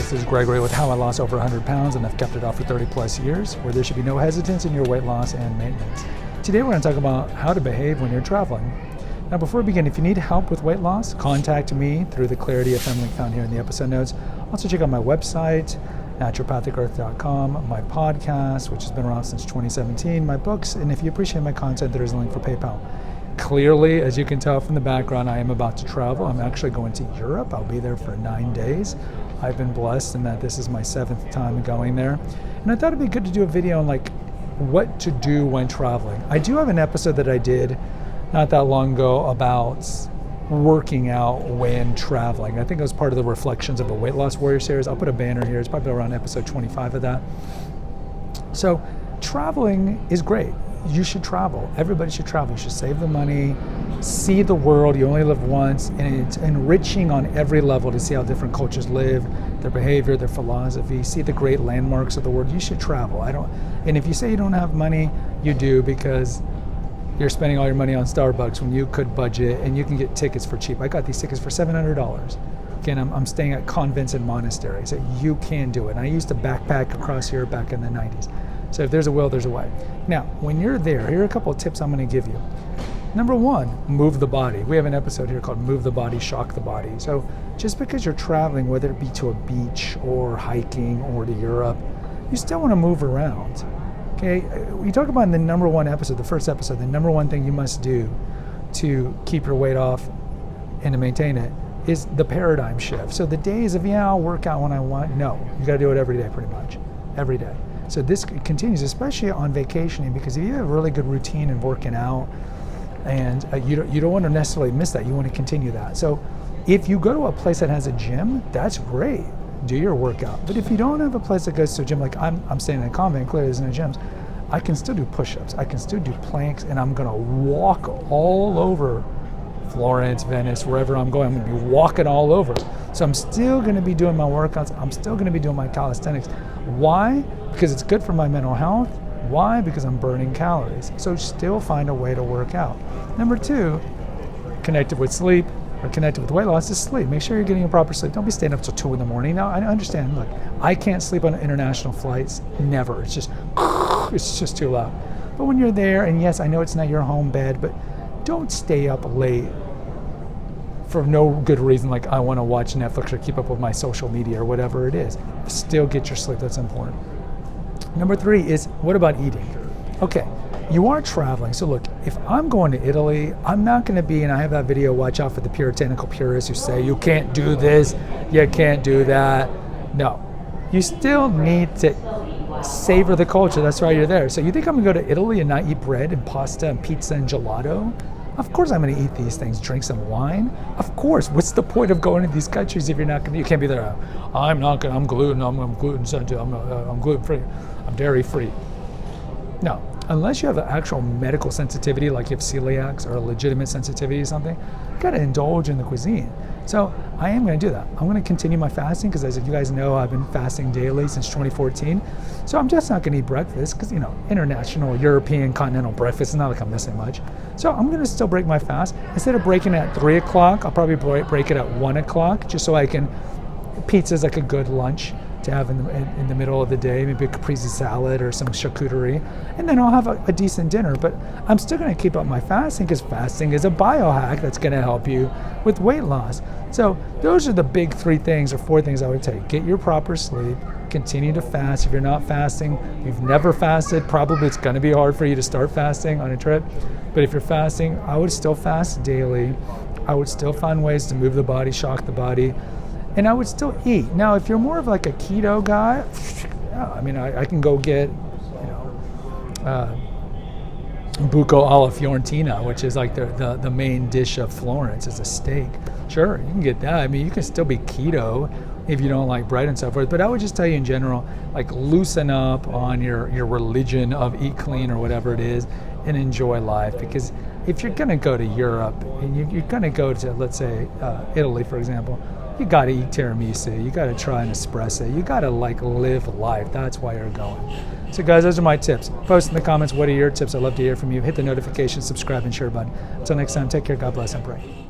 This is Gregory with How I Lost Over 100 Pounds and I've kept it off for 30 plus years, where there should be no hesitance in your weight loss and maintenance. Today we're going to talk about how to behave when you're traveling. Now before we begin, if you need help with weight loss, contact me through the Clarity FM link found here in the episode notes. Also check out my website, naturopathicearth.com, my podcast, which has been around since 2017, my books, and if you appreciate my content, there is a link for PayPal. Clearly, as you can tell from the background, I am about to travel. I'm actually going to Europe. I'll be there for 9 days. I've been blessed in that this is my 7th time going there. And I thought it'd be good to do a video on like what to do when traveling. I do have an episode that I did not that long ago about working out when traveling. I think it was part of the Reflections of a Weight Loss Warrior series. I'll put a banner here. It's probably around episode 25 of that. So traveling is great. You should travel. Everybody should travel. You should save the money, see the world. You only live once, and it's enriching on every level to see how different cultures live, their behavior, their philosophy, see the great landmarks of the world. You should travel. And if you say you don't have money, you do, because you're spending all your money on Starbucks when you could budget and you can get tickets for cheap. I got these tickets for $700. Again, I'm staying at convents and monasteries, so you can do it. And I used to backpack across Europe back in the 90s. So if there's a will, there's a way. Now, when you're there, here are a couple of tips I'm going to give you. Number one, move the body. We have an episode here called Move the Body, Shock the Body. So just because you're traveling, whether it be to a beach or hiking or to Europe, you still want to move around. Okay, we talk about in the number one episode, the first episode, the number one thing you must do to keep your weight off and to maintain it is the paradigm shift. So the days of, I'll work out when I want, no, you got to do it every day pretty much, every day. So this continues, especially on vacationing, because if you have a really good routine in working out, and you don't want to necessarily miss that, you want to continue that. So if you go to a place that has a gym, that's great. Do your workout. But if you don't have a place that goes to a gym, like I'm staying in a convent, clearly there's no gyms, I can still do push-ups, I can still do planks, and I'm gonna walk all over Florence, Venice, wherever I'm going. I'm gonna be walking all over. So I'm still gonna be doing my workouts, I'm still gonna be doing my calisthenics. Why? Because it's good for my mental health. Why? Because I'm burning calories. So still find a way to work out. Number two, connected with sleep, or connected with weight loss, is sleep. Make sure you're getting a proper sleep. Don't be staying up till 2 in the morning. Now, I understand, look, I can't sleep on international flights, never. It's just too loud. But when you're there, and yes, I know it's not your home bed, but don't stay up late for no good reason, like I want to watch Netflix or keep up with my social media or whatever it is. Still get your sleep, that's important. Number 3 is, what about eating? Okay. You are traveling, so look, if I'm going to Italy, I'm not going to be, and I have that video, watch out for the puritanical purists who say, you can't do this, you can't do that. No, you still need to savor the culture, that's why you're there. So you think I'm going to go to Italy and not eat bread and pasta and pizza and gelato? Of course I'm going to eat these things, drink some wine. Of course, what's the point of going to these countries if you're not going to, you can't be there, I'm gluten, I'm gluten sensitive, I'm gluten free, I'm dairy free. No. Unless you have an actual medical sensitivity, like you have celiacs or a legitimate sensitivity to something, you gotta indulge in the cuisine. So I am gonna do that. I'm gonna continue my fasting, because as you guys know, I've been fasting daily since 2014. So I'm just not gonna eat breakfast, because international, European, continental breakfast, it's not like I'm missing much. So I'm gonna still break my fast. Instead of breaking it at 3 o'clock, I'll probably break it at 1 o'clock, just so I can, pizza's like a good lunch to have in the middle of the day, maybe a caprese salad or some charcuterie, and then I'll have a decent dinner. But I'm still going to keep up my fasting, because fasting is a biohack that's going to help you with weight loss. So those are the big 3 things or 4 things I would tell you. Get your proper sleep, continue to fast. If you're not fasting, you've never fasted, probably it's going to be hard for you to start fasting on a trip. But if you're fasting, I would still fast daily. I would still find ways to move the body, shock the body, and I would still eat. Now, if you're more of like a keto guy, I can go get, buco alla fiorentina, which is like the main dish of Florence, is a steak. Sure, you can get that. You can still be keto if you don't like bread and so forth. But I would just tell you in general, like, loosen up on your religion of eat clean or whatever it is, and enjoy life. Because if you're gonna go to Europe and you're gonna go to, let's say, Italy, for example, you gotta eat tiramisu, you gotta try an espresso, you gotta live life. That's why you're going. So guys, those are my tips. Post in the comments, what are your tips? I'd love to hear from you. Hit the notification, subscribe, and share button. Until next time, take care, God bless, and pray.